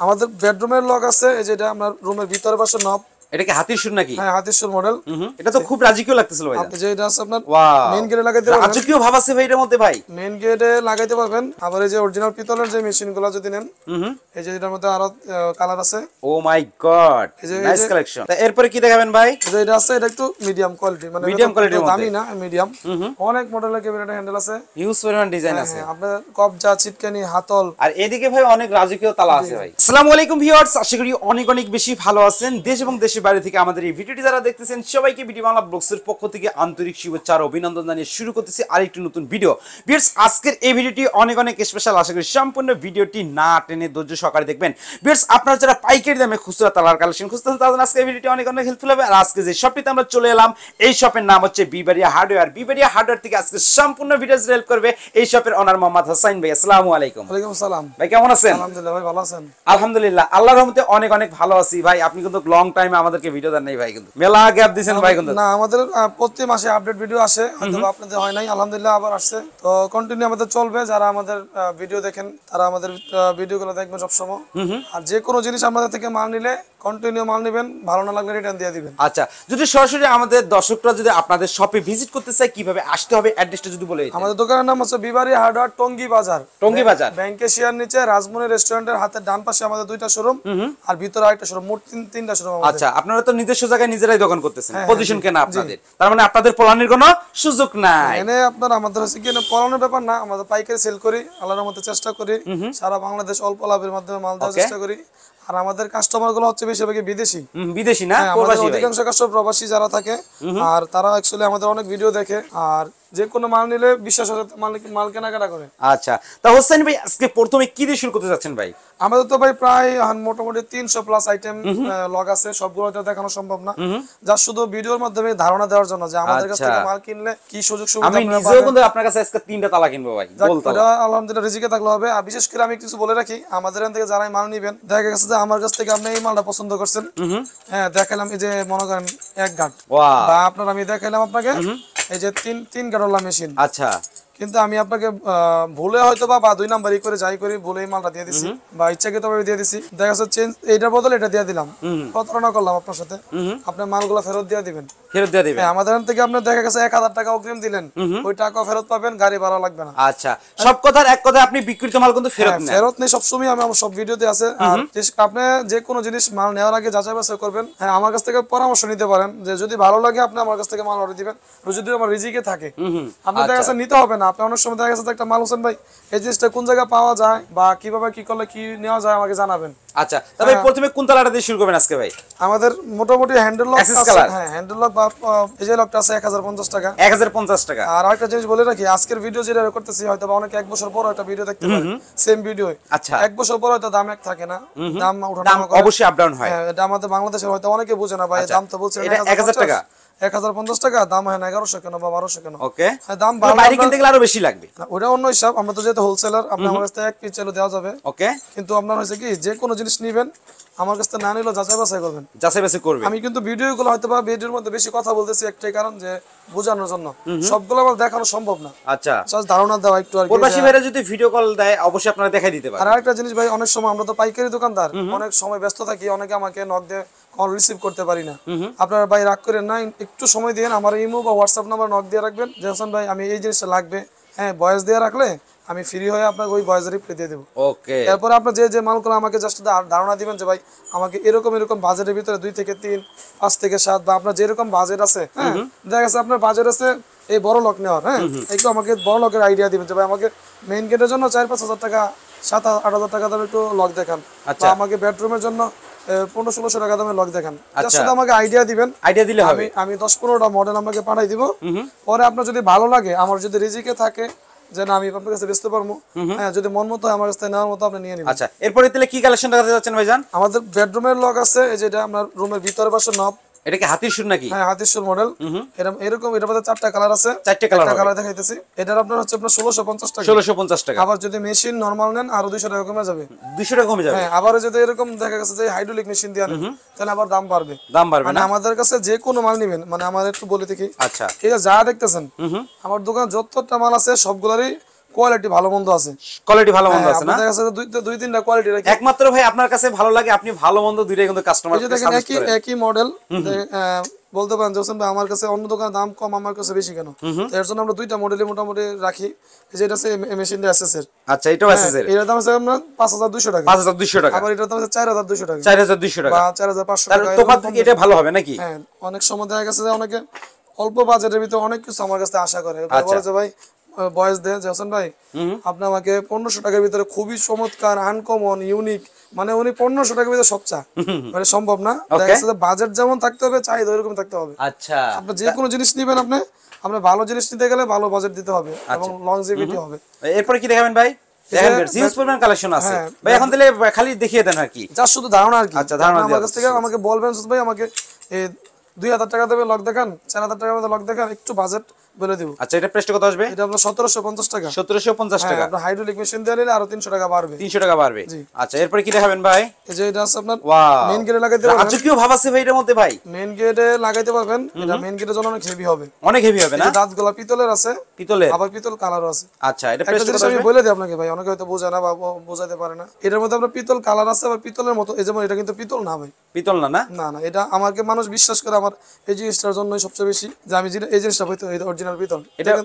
আমাদের বেডরুমের লক আছে, এই যেটা আমরা রুমের ভিতরে পাশে নব। এটা কি হাতির সুর নাকি? হ্যাঁ, হাতির সুর মডেল। এটা তো খুব রাজকীয় লাগতেছিল ভাই। আপনি যে এটা আছে আপনার ওয়াও, মেইন গেটে লাগাইতে পারবেন। রাজকীয় ভাব আছে ভাই এটার মধ্যে ভাই। মেইন গেটে লাগাইতে পারবেন। আবার এই যে অরিজিনাল পিতলের যে মেশিনগুলো যদি নেন, এই যে এটার মধ্যে আরো কালার আছে। ও মাই গড, নাইস কালেকশন। এরপরে কি দেখাবেন ভাই? যে এটা আছে, এটা একটু মিডিয়াম কোয়ালিটি, মানে মিডিয়াম কোয়ালিটির মধ্যে, দামি না, মিডিয়াম। অনেক মডেলের ক্যাবিনেট হ্যান্ডেল আছে, হিউজ পরিমাণ ডিজাইন আছে। আপনার কবজা, চিটকানি, হাতল। আর এদিকে ভাই অনেক রাজকীয় তালা আছে ভাই। আসসালামু আলাইকুম ভিউয়ার্স, আশা করি অনেক অনেক বেশি ভালো আছেন। দেশ এবং দেশের বাইরে থেকে আমাদের এই ভিডিওটি যারা দেখতেছেন সবাইকে বিডি বাংলা ব্লগসের পক্ষ থেকে আন্তরিক শুভেচ্ছা আর অভিনন্দন জানিয়ে শুরু করতেছি আরেকটি নতুন ভিডিও। ভিউয়ার্স, আজকের এই ভিডিওটি অনেক অনেক স্পেশাল। আশা করি সম্পূর্ণ ভিডিওটি না টেনে ধৈর্য সহকারে দেখবেন। ভিউয়ার্স, আপনারা যারা পাইকারি দামে খুচরা তালার কালেকশন খুঁজতেছেন তাদের আজকে এই ভিডিওটি অনেক অনেক হেল্পফুল হবে। আর আজকে যে শপটিতে আমরা চলে এলাম, এই শপের নাম হচ্ছে বিবারিয়া হার্ডওয়্যার। বিবারিয়া হার্ডওয়্যার থেকে আজকে সম্পূর্ণ ভিডিও হেল্প করবে এই শপের ওনার মোহাম্মদ হোসাইন ভাই। আসসালামু আলাইকুম। ওয়ালাইকুম আসসালাম ভাই, কেমন আছেন? আলহামদুলিল্লাহ ভাই, ভালো আছেন? আলহামদুলিল্লাহ, আল্লাহর রহমতে অনেক অনেক ভালো আছি ভাই। আপনি কিন্তু লং টাইমে আমাদেরকে ভিডিও দেন নাই ভাই, কিন্তু মেলা গ্যাপ দিয়েছেন ভাই। কিন্তু না, আমাদের প্রতি মাসে আপডেট ভিডিও আসে, হয়তো আপনাদের হয় নাই, আলহামদুলিল্লাহ আবার আসছে। তো কন্টিনিউ আমাদের চলবে। যারা আমাদের ভিডিও দেখেন তারা আমাদের ভিডিওগুলো দেখবেন সবসময়। আর যে কোনো জিনিস আমাদের থেকে মাল নিলে কন্টিনিউ মাল নেবেন, ভালো না লাগলে রিটার্ন দিয়ে দিবেন। আচ্ছা, যদি সরাসরি আমাদের দর্শকরা যদি আপনাদের শপে ভিজিট করতে চায় কিভাবে আসতে হবে, অ্যাড্রেসটা যদি বলে দিতেন। আমাদের দোকানের নাম হচ্ছে বিবারিয়া হার্ডওয়্যার, টঙ্গী বাজার। টঙ্গী বাজার, ব্যাংকের শেয়ার নিচে রাজমনি রেস্টুরেন্টের হাতের ডান পাশে আমাদের দুইটা শোরুম, আর ভিতরে আরেকটা শোরুম, মোট তিনটা শোরুম। আচ্ছা, আপনারা তো নিজস্ব জায়গায় নিজেরাই দোকান করতেছেন, পজিশন কেন আপনাদের? তার মানে আপনাদের প্ল্যানের কোনো সুযোগ নাই। এনে আপনার আমাদের হচ্ছে কি পড়ানোর ব্যাপার না, আমাদের পাইকারি সেল করি, আল্লাহর মধ্যে চেষ্টা করি সারা বাংলাদেশ অল্প লাভের মাধ্যমে মাল দেওয়ার চেষ্টা করি। আর আমাদের কাস্টমার গুলো হচ্ছে বেশিরভাগই বিদেশি। বিদেশি না, প্রবাসী। অধিকাংশ কাস্টমার প্রবাসী যারা থাকে, আর তারা অ্যাকচুয়ালি আমাদের অনেক ভিডিও দেখে, আর যে কোনো মাল নিলে বিশ্বাস মাল কেনাকাটা করে। আচ্ছা, তা হোসেন ভাই আজকে প্রথমে কি দিয়ে শুরু করতে যাচ্ছেন ভাই? আমাদের তো ভাই প্রায় মোটামুটি 300+ আইটেম লগ আছে, সবগুলো তো দেখানো সম্ভব না। যা শুধু ভিডিওর মাধ্যমে ধারণা দেওয়ার জন্য যে আমাদের কাছ থেকে মাল কিনলে কি সুযোগ সুবিধা। আমি নিজেও কিন্তু আপনার কাছে আজকে 3টা তালা কিনবো ভাই, বলতাম। আলহামদুলিল্লাহ রিজিকে থাকলে হবে। আর বিশেষ করে আমি কিছু বলে রাখি, আমাদের এখান থেকে যারাই মাল নিবেন, দেখা গেছে যে আমার কাছ থেকে আপনি এই মালটা পছন্দ করছেন, হ্যাঁ দেখালাম, এই যে মনে করেন এক গাঁট, বা আপনার আমি দেখাইলাম আপনাকে এই যে তিন গাঁটওয়ালা মেশিন। আচ্ছা, কিন্তু আমি আপনাকে ভুলে হয়তো বা 2 নাম্বারই করে যাই করি, ভুলে এই মালটা দিয়ে দিছি, বা ইচ্ছাকৃতভাবে দিয়ে দিছি। দেখা যাচ্ছে চেঞ্জ, এইটার বদলে এটা দিয়ে দিলাম, প্রতারণা করলাম আপনার সাথে। আপনার মালগুলো ফেরত দিয়ে দিবেন। ফেরত দিয়ে দিবেন। আমাদের থেকে আপনি দেখা গেছে 1000 টাকা অগ্রিম দিলেন, ওই টাকা ফেরত পাবেন, গাড়ি ভাড়া লাগবে না। আচ্ছা, সব কথার এক কথা, আপনি বিক্রিত মাল কিন্তু ফেরত নেন। ফেরত নেই সবসময়, আমি আমার সব ভিডিওতে আছে। আর আপনি যে কোনো জিনিস মাল নেওয়ার আগে যাচাই বাছাই করবেন। হ্যাঁ, আমার কাছ থেকে পরামর্শ নিতে পারেন, যে যদি ভালো লাগে আপনি আমার কাছ থেকে মাল অর্ডার দিবেন, যদি আমার রিজিকে থাকে। আপনি দেখা গেছে নিতে হবে না, আপনি অনেক সময় দেখা গেছে একটা মাল, হোসেন ভাই এই জিনিসটা কোন জায়গায় পাওয়া যায় বা কিভাবে কি করলে কি নেওয়া যায় আমাকে জানাবেন। আচ্ছা, তবে প্রথমে কোন তালাটা দিয়ে শুরু করবেন আজকে ভাই? আমাদের মোটামুটি হ্যান্ডেল লক আছে, হ্যাঁ হ্যান্ডেল লক বা এই যে লকটা আছে 1050 টাকা। 1050 টাকা। আর আরেকটা জিনিস বলে রাখি, আজকের ভিডিও যেটা করতেছি হয়তো অনেকে 1 বছর পর একটা ভিডিও দেখতে পারে, সেম ভিডিও। আচ্ছা, 1 বছর পর হয়তো দাম এক থাকে না, দাম ওঠানামা করে, অবশ্যই আপ ডাউন হয়। হ্যাঁ, এটা আমাদের বাংলাদেশের হয়তো অনেকে বুঝে না ভাই, দাম তো বলছেন 1000 টাকা, 1050 টাকা, দাম হয় না 1100 কেন বা 1200 কেন। ওকে, দাম বাইরে কিনতে গেলে আরো বেশি লাগবে, ওটা অন্য হিসাব। আমরা তো যেহেতু হোলসেলার, আপনি আমার কাছ থেকে 1 পিস চাইলে দেওয়া যাবে। ওকে, কিন্তু আপনার হয়েছে কি, যে কোনো জিনিস নিবেন আমার কাছ থেকে না নিলেও যাচাই বাছাই করবেন, যাচাই বাছাই করবেন। আমি কিন্তু ভিডিওগুলো হয়তো বা ভিডিওর মধ্যে বেশি কথা বলতেছি একটাই কারণ, যে বোঝানোর জন্য, সবগুলো আমার দেখানো সম্ভব না। আচ্ছা, ধারণা দেওয়া একটু আর কি। প্রবাসী ভাইরা যদি ভিডিও কল দেয় অবশ্যই আপনারা দেখাই দিতে পারেন। আর আরেকটা জিনিস ভাই, অনেক সময় আমরা তো পাইকারি দোকানদার, অনেক সময় ব্যস্ত থাকি, অনেকে আমাকে নক দিয়ে কল রিসিভ করতে পারি না। আপনারা ভাই রাগ করেন না, একটু সময় দিন, আমার ইমো বা হোয়াটসঅ্যাপ নাম্বার নক দিয়ে রাখবেন, যে হোসেন ভাই আমি এই জিনিসটা লাগবে, হ্যাঁ ভয়েস দিয়ে রাখলে আমি ফ্রি হয়ে আপনাকে ওই ভয়েস রিপ্লাই দিয়ে দেবো। ওকে, এরপর আপনার যে মালগুলো আমাকে জাস্ট ধারণা দিবেন, যে ভাই আমাকে এরকম বাজেটের ভিতরে 2 থেকে 3, 5 থেকে 7, বা আপনার যেরকম বাজেট আছে, হ্যাঁ দেখা গেছে আপনার বাজেট আছে এই বড় লক নেওয়ার, হ্যাঁ একটু আমাকে বড় লকের আইডিয়া দিবেন, যে ভাই আমাকে মেইন গেটের জন্য 4-5 হাজার টাকা, 7-8 হাজার টাকা দামের একটু লক দেখান, বা আমাকে বেডরুমের জন্য 1500-1600 টাকা দামের লক দেখান। শুধু আমাকে আইডিয়া দিবেন, আইডিয়া দিলে হবে। আমি 10-15টা মডেল আমাকে পাঠাই দিব। পরে আপনার যদি ভালো লাগে, আমার যদি রিজিকে থাকে যে না আমি আপনার কাছে বেচতে পারবো, হ্যাঁ যদি মন মতো আমার কাছে নেওয়ার মতো আপনি নিয়ে নিবেন। আচ্ছা, এরপরে তাহলে কি কালেকশন দেখাতে যাচ্ছেন ভাইজান? আমাদের বেডরুমের লক আছে, এই যেটা আমরা রুমের ভিতরে পাশে নব। এটা কি হাতির সুর নাকি? হ্যাঁ, হাতির সুর মডেল। এরকম এটার মধ্যে 4টা কালার আছে, 4টা কালার দেখাইতেছি। এটার আপনার হচ্ছে আপনার 1650 টাকা। 1650 টাকা। আবার যদি মেশিন নরমাল নেন আরো 200 টাকা কমে যাবে। 200 টাকা কমে যাবে। হ্যাঁ, আবার যদি এরকম দেখা গেছে যে হাইড্রোলিক মেশিন দিয়ে নেন, তাহলে আবার দাম বাড়বে। মানে না? আমাদের কাছে যে কোনো মাল নেবেন, মানে আমার একটু বলে দেখি। আচ্ছা, এই যে যা দেখতেছেন আমার দোকান যতটা মাল আছে সবগুলোরই কোয়ালিটি ভালো মন্দ আছে। কোয়ালিটি ভালো মন্দ আছে না? আপনাদের কাছে দুই তিনটা কোয়ালিটি রাখি। একমাত্র ভাই আপনার কাছে ভালো লাগে, আপনি ভালো মন্দ দুইটাই কিন্তু কাস্টমার এই যে দেখেন একই মডেল, বলতে পারেন যে হোসেন ভাই আমার কাছে অন্য দোকানে দাম কম, আমার কাছে বেশি কেন? তো এর জন্য আমরা দুইটা মডেলই মোটামুটি রাখি। এই যে এটা আছে মেশিনটা এসএস এর। আচ্ছা, এটাও এসএস এর। এটার দাম আছে আপনার 5200 টাকা। 5200 টাকা। আবার এটার দাম আছে 4200 টাকা। 4200 টাকা বা 4500 তার টাকা। তোফাত থেকে এটা ভালো হবে নাকি? হ্যাঁ, অনেক সময় দেখা গেছে যে অনেকে অল্প বাজেটের ভিতরে অনেক কিছু আমার কাছে আশা করে। বলে যে ভাই বয়স দেয় যে হোসেন ভাই আপনি আমাকে 1500 টাকার ভিতরে খুবই চমৎকার আনকমন ইউনিক, মানে উনি 1500 টাকার ভিতরে সব চা, মানে সম্ভব না। দেখা যাচ্ছে যে বাজেট যেমন থাকতে হবে চাহিদা ওইরকম থাকতে হবে। আচ্ছা, আপনি যে কোনো জিনিস নেবেন, আপনি ভালো জিনিস নিতে গেলে ভালো বাজেট দিতে হবে এবং লংজিভিটি হবে। এরপর কি দেখাবেন ভাই? দেখেন হিউজ পরিমাণ কালেকশন আছে ভাই, এখন তাহলে খালি দেখিয়ে দেন আর কি, যা শুধু ধারণা আর কি। আচ্ছা, ধারণা আমার কাছ থেকে আমাকে বলবেন ভাই আমাকে 2000 টাকা দেবে লক দেখান, 4000 টাকার মধ্যে লক দেখান, একটু বাজেট বলে দিব। আচ্ছা, এটা প্রাইস কত আসবে? এটা আপনার 1750 টাকা। 1750 টাকা। আপনার হাইড্রোলিক মেশিন দিয়ে নিলে আরো 300 টাকা বাড়বে। 300 টাকা বাড়বে। আচ্ছা, এরপর কি দেখাবেন ভাই? এই যে এটা আছে আপনার ওয়াও, মেইন গেটে লাগাইতে পারবেন। আজকেও ভাব আছে ভাই এর মধ্যে ভাই। মেইন গেটে লাগাইতে পারবেন। এটা মেইন গেটের জন্য অনেক হেভি হবে। অনেক হেভি হবে না? দাঁতগুলা পিতলের আছে, পিতলের, আবার পিতল কালারও আছে। আচ্ছা, এটা প্রাইস কত আমি বলে দিই আপনাকে ভাই, অনেকে হয়তো বোঝে না বা বোঝাতে পারে না। এটার মধ্যে আপনার পিতল কালার আছে, আবার পিতলের মতো। এই যেমন এটা কিন্তু পিতল না ভাই, পিতল না? না না না, এটা আমাকে মানুষ বিশ্বাস করে আমার এই জিনিসটার জন্যই সবচেয়ে বেশি, যে আমি এই জিনিসটা হয়তো এটা অরিজিনাল পিতল।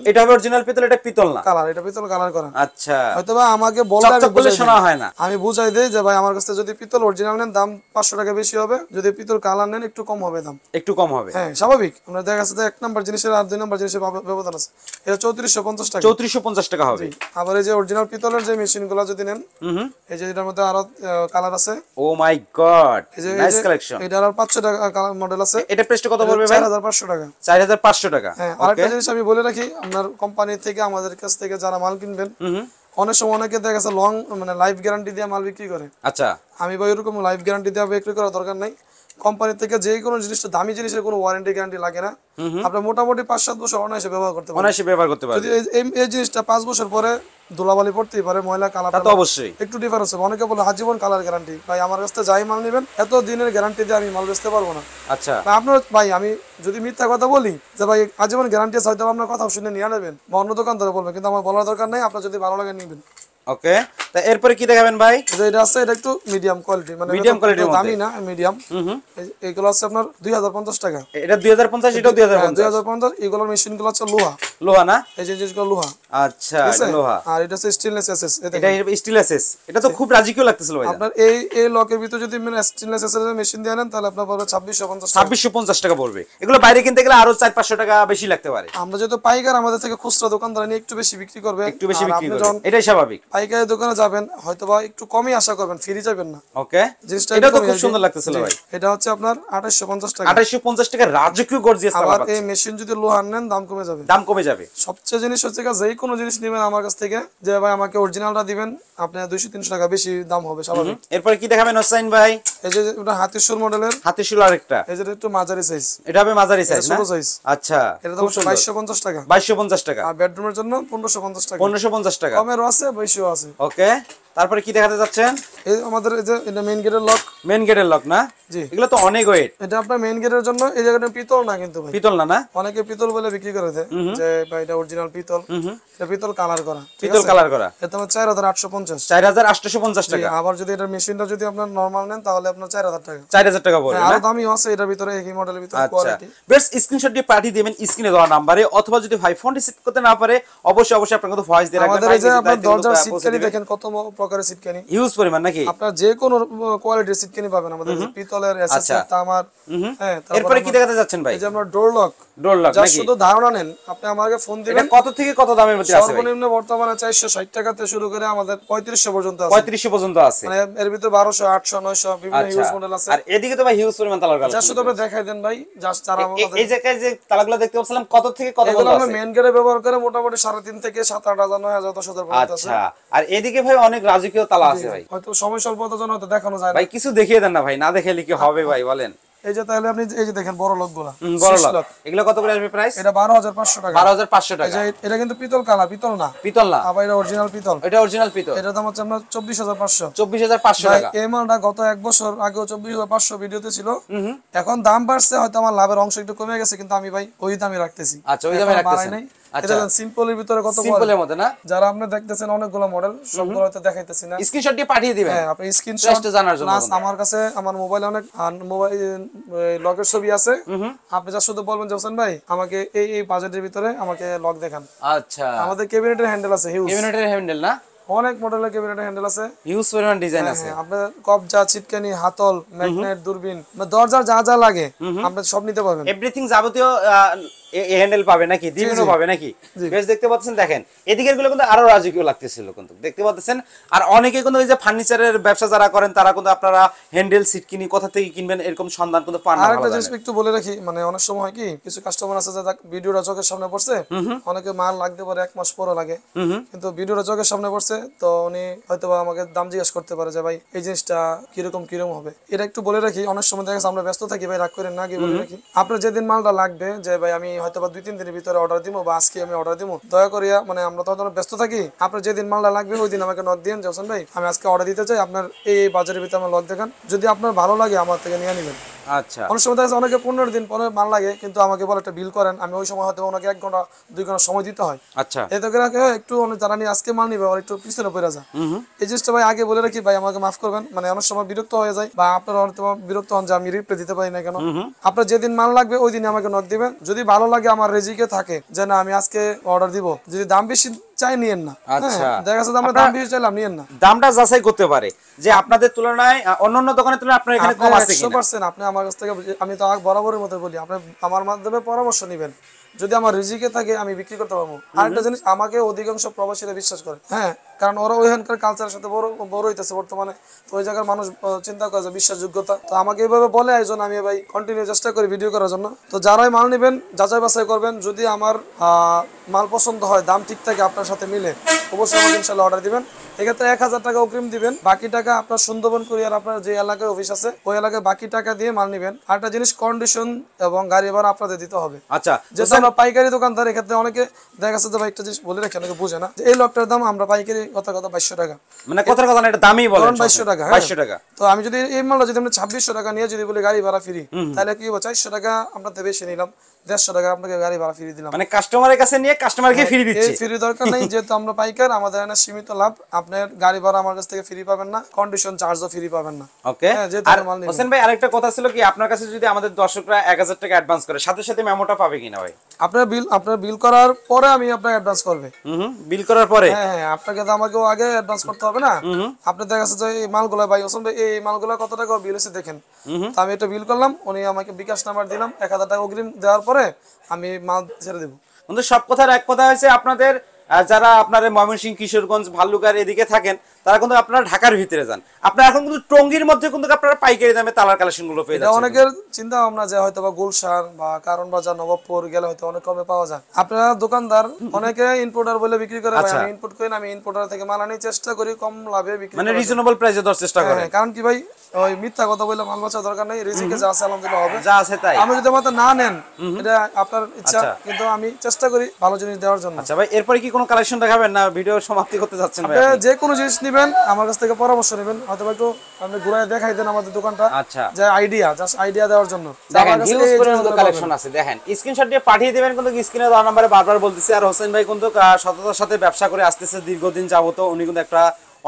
এটা হবে অরিজিনাল পিতল, এটা পিতল না কালার, এটা পিতল কালার করা। আচ্ছা, হয়তোবা আমাকে বললে আমি বলে শোনা হয় না, আমি বুঝাই দেই যে ভাই আমার কাছে যদি পিতল অরিজিনাল নেন দাম 500 টাকা বেশি হবে, যদি পিতল কালার নেন একটু কম হবে দাম, একটু কম হবে। হ্যাঁ স্বাভাবিক। আমরা দেখা যাচ্ছে যে 1 নাম্বার জিনিসের আর 2 নাম্বার জিনিসের ব্যবধান আছে। এটা 3450 টাকা। 3450 টাকা হবে। আবার এই যে অরিজিনাল পিতলের যে মেশিনগুলো যদি নেন, এই যে এটার মধ্যে আরো কালার আছে। ও মাই গড, নাইস কালেকশন। এটার আর 500 টাকা কালার মডেল আছে। এটা প্রাইসটা কত পড়বে ভাই? 4500 টাকা। 4500 টাকা। হ্যাঁ, আরেকটা জিনিস আমি বলে রাখি, আপনার কোম্পানি থেকে আমাদের কাছ থেকে যারা মাল কিনবেন, অনেক সময় অনেকে দেখা গেছে লং মানে লাইফ গ্যারান্টি দিয়ে মাল বিক্রি করে। আচ্ছা, আমি ভাই এরকম লাইফ গ্যারান্টি দিয়ে বিক্রি করার দরকার নাই। কোম্পানি থেকে যে কোনো জিনিসটা দামি জিনিসের কোনো ওয়ারেন্টি গ্যারান্টি লাগে না। আপনি মোটামুটি 5-7 বছর অনায়াসে ব্যবহার করতে পারবেন। অনায়াসে ব্যবহার করতে পারবেন। যদি এই জিনিসটা 5 বছর পরে ধুলাবালি পড়তেই পারে, ময়লা কালার, তা তো অবশ্যই একটু ডিফারেন্স হবে। অনেকে বলে আজীবন কালার গ্যারান্টি। ভাই আমার কাছ থেকে যাই মাল নেবেন, এত দিনের গ্যারান্টি দিয়ে আমি মাল বেচতে পারবো না। আচ্ছা, আপনার ভাই আমি যদি মিথ্যা কথা বলি যে ভাই আজীবন গ্যারান্টি আছে, হয়তো আপনার কথা শুনে নিয়ে নেবেন বা অন্য দোকান ধরে বলবেন, কিন্তু আমার বলার দরকার নাই। আপনার যদি ভালো লাগে নিবেন। ওকে, তা এরপরে কি দেখাবেন ভাই? এটা আছে, এটা একটু মিডিয়াম কোয়ালিটি, মানে মিডিয়াম কোয়ালিটির মধ্যে, দামি না, মিডিয়াম। এইগুলো আছে আপনার 2050 টাকা। এটা 2050, এটা 2050। 2050। এগুলোর মেশিনগুলো আছে লোহা। লোহা না? এই যে জিনিসগুলো লোহা। আচ্ছা, এটা লোহা। আর এটা আছে স্টেনলেস এসএস। এটা স্টিল এসএস। এটা তো খুব রাজকীয় লাগতেছিল ভাই। আপনার এই লকের ভিতর যদি স্টেনলেস এসএস এর মেশিন দিয়ে নেন, তাহলে আপনার পড়বে 2650 টাকা। 2650 টাকা পড়বে। এগুলো বাইরে কিনতে গেলে আরো 400-500 টাকা বেশি লাগতে পারে। আমরা যেহেতু পাইকার, আমাদের থেকে খুচরা দোকানদার নিয়ে একটু বেশি বিক্রি করবে, একটু বেশি বিক্রি করবে, এটাই স্বাভাবিক। পাইকারি দোকানে যাবেন হয়তোবা একটু কমই আশা করবেন, ফ্রি যাবেন না। ওকে, এটা তো খুব সুন্দর লাগতেছিল ভাই। এটা হচ্ছে আপনার 2850 টাকা। 2850 টাকা রাজকীয় গর্জিয়াস তালা আবার এই মেশিন যদি লোহার নেন দাম কমে যাবে। দাম কমে যাবে। সবচেয়ে জিনিস হচ্ছে যে কোনো জিনিস নেবেন আমার কাছ থেকে, যে ভাই আমাকে অরিজিনালটা দিবেন, আপনি 200-300 টাকা বেশি দাম হবে স্বাভাবিক। এরপর কি দেখাবেন হোসাইন ভাই? এই যে এটা হাতিশুর মডেলের। হাতিশুর আরেকটা, এই যে একটু মাঝারি সাইজ। এটা হবে মাঝারি সাইজ না? ছোট সাইজ। আচ্ছা, এটা দাম 2250 টাকা। 2250 টাকা। আর বেডরুমের জন্য 1550 টাকা। 1550 টাকা। কমেরও আছে, বেশিও আছে। ওকে, তারপরে কি দেখাতে যাচ্ছেন? এই আমাদের এই যে এটা মেইন গেটের লক। মেইন গেটের লক না? জি, এগুলো তো অনেক ওয়েট। এটা আপনার মেইন গেটের জন্য। এই জায়গাটা পিতল না কিন্তু ভাই, পিতল না? না, অনেকে পিতল বলে বিক্রি করে দেয় যে ভাই এটা অরিজিনাল পিতল। এটা পিতল কালার করা, পিতল কালার করা। এটা তোমার 4850। 4850 টাকা। আবার যদি এটা মেশিনটা যদি আপনার নরমাল নেন, তাহলে আপনার 4000 টাকা। 4000 টাকা পড়বে। আর দামি আছে এটার ভিতরে, এই মডেলের ভিতরে কোয়ালিটি। বেস্ট স্ক্রিনশট দিয়ে পাঠিয়ে দিবেন স্ক্রিনে দেওয়া নম্বরে, অথবা যদি ভাই ফোন রিসিভ করতে না পারে অবশ্যই আপনার কিন্তু ভয়েস দিয়ে রাখবেন। আমাদের এই যে আপনার দরজার সিটকানি দেখেন কত প্রকারের সিটকানি, হিউজ পরিমাণ নাকি? আপনার যে কোনো কোয়ালিটির সিটকানি পাবেন আমাদের, পিতলের, এসএস, তামার। হ্যাঁ, এরপরে কি দেখাতে যাচ্ছেন ভাই? এই যে আপনার ডোর লক। ডোর লক নাকি? শুধু ধারণা নেন, আপনি আমাকে ফোন দিবেন। এটা কত থেকে কত দামের মধ্যে আছে ভাই? সর্বনিম্ন বর্তমানে 460 টাকা থেকে শুরু করে আমাদের 3500 পর্যন্ত আছে। 3500 পর্যন্ত আছে, মানে এর ভিতরে 1200, 800, 900 বিভিন্ন হিউজ মডেল আছে। আর এদিকে তো ভাই হিউজ পরিমাণ তালার কালেকশন। যা শুধু আপনি দেখাই দেন ভাই, জাস্ট যারা আমাদের এই জায়গায় যে তালাগুলো দেখতে পাচ্ছিলাম কত থেকে কত এগুলো পর্যন্ত আমরা আছে? মেইন গেটে ব্যবহার করে মোটামুটি 3.5 থেকে 7-8 হাজার 9,000 10,000 পর্যন্ত আছে। আচ্ছা, আর এদিকে ভাই অনেক রাজকীয় তালা আছে ভাই। হয়তো সময় স্বল্পতার জন্য হয়তো দেখানো যায় না ভাই কিছু দেখিয়ে দেন না ভাই, না দেখাইলে কি হবে ভাই বলেন? এই যে তাহলে আপনি এই যে দেখেন বড় লকগুলা, বড় লক, এগুলো কত করে আসবে প্রাইস? এটা 12,500 টাকা। 12,500 টাকা। এটা কিন্তু পিতল কালা, পিতল না, পিতল না, আবার এটা অরিজিনাল পিতল। এটা অরিজিনাল পিতল। এটার দাম হচ্ছে আমরা 24,500। 24,500 টাকা। এই মালটা গত 1 বছর আগেও 24,500 ভিডিওতে ছিল। এখন দাম বাড়ছে, হয়তো আমার লাভের অংশ একটু কমে গেছে, কিন্তু আমি ভাই ওই দামই রাখতেছি। আচ্ছা, ওই দামে রাখতেছেন। এটা সিম্পলের ভিতরে কত বড় সিম্পলের মধ্যে না যারা আপনি দেখতেছেন অনেকগুলো মডেল সবগুলো হয়তো দেখাইতেছি না স্ক্রিনশট দিয়ে পাঠিয়ে দিবেন হ্যাঁ আপনি স্ক্রিনশট জানার জন্য প্লাস আমার কাছে আমার মোবাইলে অনেক মোবাইল লগের ছবি আছে আপনি যা শুধু বলবেন যে হোসেন ভাই আমাকে এই বাজেটের ভিতরে আমাকে লক দেখান আচ্ছা আমাদের ক্যাবিনেটের হ্যান্ডেল আছে হিউজ ক্যাবিনেটের হ্যান্ডেল না অনেক মডেলের ক্যাবিনেটের হ্যান্ডেল আছে হিউজ পরিমাণ ডিজাইন আছে হ্যাঁ আপনার কবজা চিটকানি হাতল ম্যাগনেট দূরবীন দরজার যা যা লাগে আপনি সব নিতে পারবেন এভরিথিং যাবতীয় হ্যান্ডেল পাবে নাকি দ্বিগুণও পাবে নাকি বেশ দেখতে পাচ্ছেন দেখেন এদিকের গুলো কিন্তু আরো রাজকীয় লাগতেছিল কিন্তু দেখতে পাচ্ছেন আর অনেকে কিন্তু এই যে ফার্নিচারের ব্যবসা যারা করেন তারা কিন্তু আপনারা হ্যান্ডেল সিট কিনি কোথা থেকে কিনবেন এরকম সন্ধান কিন্তু পান না আরেকটা জিনিস একটু বলে রাখি মানে অনেক সময় হয় কি কিছু কাস্টমার আছে যে ভিডিওটা চোখের সামনে পড়ছে অনেকে মাল লাগতে পারে 1 মাস পরে লাগে কিন্তু ভিডিওটা চোখের সামনে পড়ছে তো উনি হয়তোবা আমাকে দাম জিজ্ঞেস করতে পারে যে ভাই এই জিনিসটা কিরকম হবে এটা একটু বলে রাখি অনেক সময় দেখা যাচ্ছে আমরা ব্যস্ত থাকি ভাই রাগ করেন না কি বলে রাখি আপনার যেদিন মালটা লাগবে যে ভাই আমি হয়তোবা 2-3 দিনের ভিতরে অর্ডার দিব বা আজকে আমি অর্ডার দিব দয়া করিয়া মানে আমরা তো ব্যস্ত থাকি আপনার যেদিন মালটা লাগবে ওই দিন আমাকে নক দিন যে হোসেন ভাই আমি আজকে অর্ডার দিতে চাই আপনার এই বাজারের ভিতরে আমার লক দেখান যদি আপনার ভালো লাগে আমার থেকে নিয়ে নেবেন আচ্ছা অনেক সময় দেখা যাচ্ছে অনেকে 15 দিন পরে মাল লাগে কিন্তু আমাকে বলে একটা বিল করেন আমি ওই সময় হয়তো ওনাকে 1 ঘন্টা 2 ঘন্টা সময় দিতে হয় আচ্ছা এতে করে একটু যারা নিয়ে আজকে মাল নিবে আর একটু পিছনে পড়ে যায় এই জিনিসটা ভাই আগে বলে রাখি ভাই আমাকে মাফ করবেন মানে অনেক সময় বিরক্ত হয়ে যায় বা আপনারা হয়তো বিরক্ত হন যে আমি রিপ্লাই দিতে পারি না কেন আপনার যেদিন মাল লাগবে ওই দিন আমাকে নক দিবেন যদি ভালো লাগে আমার রেজিকে থাকে যে না আমি আজকে অর্ডার দিব যদি দাম বেশি চাই নিয়েন না আচ্ছা দেখা যাচ্ছে আমরা দাম বেশি চাইলাম নিয়েন না দামটা যাচাই করতে পারে যে আপনাদের তুলনায় অন্যান্য দোকানের তুলনায় আপনার এখানে কম আছে কিনা 100% আপনি আমার কাছ থেকে আমি তো বরাবরের মতো বলি আপনি আমার মাধ্যমে পরামর্শ নেবেন যদি আমার রিজিকে থাকে আমি বিক্রি করতে পারবো আরেকটা জিনিস আমাকে অধিকাংশ প্রবাসীরা বিশ্বাস করে হ্যাঁ কারণ ওরা ওইখানকার কালচারের সাথে বড় হইতেছে বর্তমানে তো ওই জায়গার মানুষ চিন্তা করে যে বিশ্বাসযোগ্যতা তো আমাকে এইভাবে বলে একজন আমি ভাই কন্টিনিউ চেষ্টা করি ভিডিও করার জন্য তো যারাই মাল নেবেন যাচাই বাছাই করবেন যদি আমার মাল পছন্দ হয় দাম ঠিক থাকে আপনার সাথে মিলে অবশ্যই আমাকে ইনশাআল্লাহ অর্ডার দিবেন এক্ষেত্রে 1000 টাকা অগ্রিম দিবেন বাকি টাকা আপনার সুন্দরবন কুরিয়ার আপনার যে এলাকায় অফিস আছে ওই এলাকায় বাকি টাকা দিয়ে মাল নেবেন আরেকটা জিনিস কন্ডিশন এবং গাড়ি ভাড়া আপনাদের দিতে হবে আচ্ছা যেহেতু আমরা পাইকারি দোকানদার এক্ষেত্রে অনেকে দেখা যাচ্ছে যে ভাই একটা জিনিস বলে রাখি অনেকে বুঝে না যে এই লকটার দাম আমরা পাইকারি কথা 2200 টাকা মানে কথার কথা না এটা দামই বলেন 2200 টাকা 2200 টাকা তো আমি যদি এই মালটা যদি আমরা 2600 টাকা নিয়ে যদি বলি গাড়ি ভাড়া ফ্রি তাহলে কি হবে 400 টাকা আপনাদের বেশি নিলাম 150 টাকা আপনাকে গাড়ি ভাড়া ফ্রি দিলাম মানে কাস্টমারের কাছে নিয়ে কাস্টমারকে ফ্রি দিচ্ছে এই ফ্রি দরকার নাই যেহেতু আমরা পাইকার আমাদের এখানে সীমিত লাভ আপনার গাড়ি ভাড়া আমার কাছ থেকে ফ্রি পাবেন না কন্ডিশন চার্জও ফ্রি পাবেন না ওকে যেহেতু আর মাল নেবেন হোসেন ভাই আরেকটা কথা ছিল কি আপনার কাছে যদি আমাদের দর্শকরা 1000 টাকা অ্যাডভান্স করে সাথে সাথে মেমোটা পাবে কিনা ভাই আপনার বিল করার পরে আমি আপনাকে অ্যাডভান্স করবে বিল করার পরে হ্যাঁ আপনাকে তো আমাকেও আগে অ্যাডভান্স করতে হবে না আপনি দেখা যাচ্ছে যে এই মালগুলো ভাই হোসেন ভাই এই মালগুলো কত টাকা বিল হচ্ছে দেখেন তো আমি এটা বিল করলাম উনি আমাকে বিকাশ নাম্বার দিলাম 1000 টাকা অগ্রিম দেওয়ার পরে আমি মাল ছেড়ে দেবো কিন্তু সব কথার এক কথা হয়েছে আপনাদের যারা আপনাদের ময়মনসিংহ কিশোরগঞ্জ ভাল্লুকার এদিকে থাকেন তারা কিন্তু আপনারা ঢাকার ভিতরে যান আপনারা এখন কিন্তু টঙ্গীর মধ্যে কিন্তু আপনারা পাইকারি দামে তালার কালেকশন গুলো পেয়ে যাচ্ছেন অনেকের চিন্তা ভাবনা যে হয়তো বা গুলশান বা কারণ বাজার নবাবপুর গেলে হয়তো অনেক কমে পাওয়া যায় আপনারা দোকানদার অনেকে ইম্পোর্টার বলে বিক্রি করে ভাই আমি ইম্পোর্ট করি না আমি ইম্পোর্টার থেকে মাল আনি চেষ্টা করি কম লাভে বিক্রি মানে রিজনেবল প্রাইসে দেওয়ার চেষ্টা করেন কারণ কি ভাই ওই মিথ্যা কথা বলে মাল বাঁচা দরকার নেই রিজিকে যা আছে আলহামদুলিল্লাহ হবে যা আছে তাই আমি যদি আমাদের না নেন এটা আপনার ইচ্ছা কিন্তু আমি চেষ্টা করি ভালো জিনিস দেওয়ার জন্য আচ্ছা ভাই এরপরে কি কোনো কালেকশন দেখাবেন না ভিডিও সমাপ্তি করতে যাচ্ছেন ভাই আপনি যে কোনো জিনিস নেবেন আমার কাছ থেকে পরামর্শ নেবেন হয়তো একটু আপনি ঘুরায় দেখাই দেন আমাদের দোকানটা আচ্ছা যে আইডিয়া জাস্ট আইডিয়া দেওয়ার জন্য দেখেন হিউজ পরিমাণ কালেকশন আছে দেখেন স্ক্রিনশট দিয়ে পাঠিয়ে দিবেন কিন্তু স্ক্রিনে দেওয়া নম্বরে বারবার বলতেছি আর হোসেন ভাই কিন্তু সততার সাথে ব্যবসা করে আসতেছে দীর্ঘদিন যাবত উনি কিন্তু একটা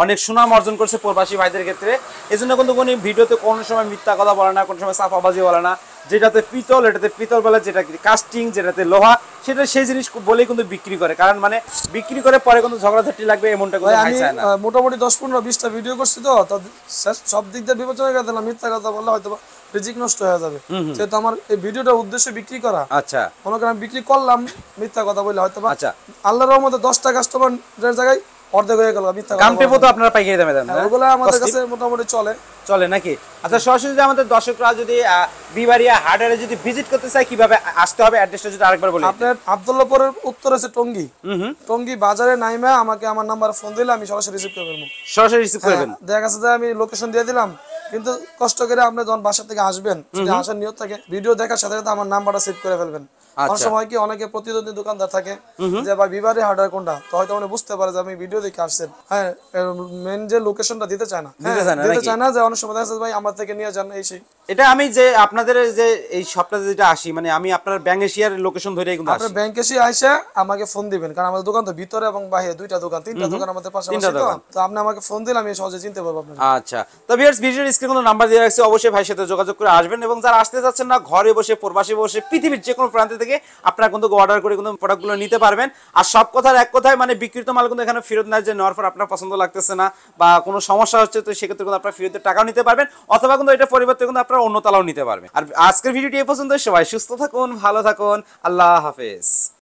অনেক সুনাম অর্জন করছে প্রবাসী ভাইদের ক্ষেত্রে এজন্য কিন্তু উনি ভিডিওতে কোনো সময় মিথ্যা কথা বলে না কোনো সময় সাফাবাজি বলে না যেটাতে পিতল এটাতে পিতল বলে যেটা কাস্টিং যেটাতে লোহা সেটা সেই জিনিস বলেই কিন্তু বিক্রি করে কারণ মানে বিক্রি করে পরে কিন্তু ঝগড়াঝাটি লাগবে এমনটা কিন্তু আমি চায় না মোটামুটি 10-15-20টা ভিডিও করছি তো সব দিক দিয়ে বিবেচনা করে দিলাম মিথ্যা কথা বললে হয়তো রিজিক নষ্ট হয়ে যাবে যেহেতু আমার এই ভিডিওটার উদ্দেশ্য বিক্রি করা আচ্ছা মনে করেন বিক্রি করলাম মিথ্যা কথা বললে হয়তো আচ্ছা আল্লাহর রহমতে 10টা কাস্টমারের জায়গায় অর্ধেক হয়ে গেল মিথ্যা কথা কামটেপো তো আপনারা পাইকারি দামে দেন না ওগুলো আমাদের কাছে মোটামুটি চলে নাকি আচ্ছা সরাসরি যদি আমাদের দর্শকরা যদি বিবাড়িয়া হাটারে যদি ভিজিট করতে চায় কিভাবে আসতে হবে অ্যাড্রেসটা যদি আরেকবার বলি আপনার আব্দুল্লাহপুরের উত্তর আছে টঙ্গী টঙ্গী বাজারে নাইমা আমাকে আমার নাম্বারে ফোন দিলে আমি সরাসরি রিসিভ করে নেব সরাসরি রিসিভ করবেন দেখা গেছে যে আমি লোকেশন দিয়ে দিলাম কিন্তু কষ্ট করে আপনি যখন বাসা থেকে আসবেন যদি আসার নিয়ত থাকে ভিডিও দেখার সাথে সাথে আমার নাম্বারটা সেভ করে ফেলবেন অনেক সময় কি অনেকে প্রতিদ্বন্দ্বী দোকানদার থাকে যে ভাই বিবারে হার্ডওয়্যার কোনটা তো হয়তো উনি বুঝতে পারে যে আমি ভিডিও দেখে আসছেন মেন যে লোকেশনটা দিতে চায় না দিতে চায় না যে অনেক সময় দেখা যাচ্ছে ভাই আমার থেকে নিয়ে যান এই সেই এটা আমি যে আপনাদের যে এই শপটাতে যেটা আসি মানে আমি আপনার ব্যাংক এশিয়ার লোকেশন ধরে কিন্তু আসি। আপনার ব্যাংকে এসে আইসা আমাকে ফোন দিবেন, কারণ আমাদের দোকান তো ভিতরে এবং বাইরে দুইটা দোকান, তিনটা দোকান আমাদের পাশাপাশি, তো আপনি আমাকে ফোন দিলে আমি সহজে চিনতে পারবো আপনাকে। আচ্ছা, তো ভিউয়ার্স ভিডিওর স্ক্রিনে কোনো নাম্বার দিয়ে রাখছি, অবশ্যই ভাইয়ের সাথে যোগাযোগ করে আসবেন। এবং যারা আসতে যাচ্ছেন না, ঘরে বসে প্রবাসী বসে পৃথিবীর যে কোনো প্রান্ত থেকে আপনারা কিন্তু অর্ডার করে কিন্তু প্রোডাক্টগুলো নিতে পারবেন। আর সব কথার এক কথায় মানে বিক্রিত মাল কিন্তু এখানে ফেরত নেয়, যে নেওয়ার পর আপনার পছন্দ লাগতেছে না বা কোনো সমস্যা হচ্ছে, তো সেক্ষেত্রে কিন্তু আপনার ফেরতের টাকাও নিতে পারবেন, অথবা কিন্তু এটা পরিবর্তে কিন্তু আপনারা অন্য তালাও নিতে পারবেন। আর আজকের ভিডিওটি এই পর্যন্ত। সবাই সুস্থ থাকুন, ভালো থাকুন, আল্লাহ হাফেজ।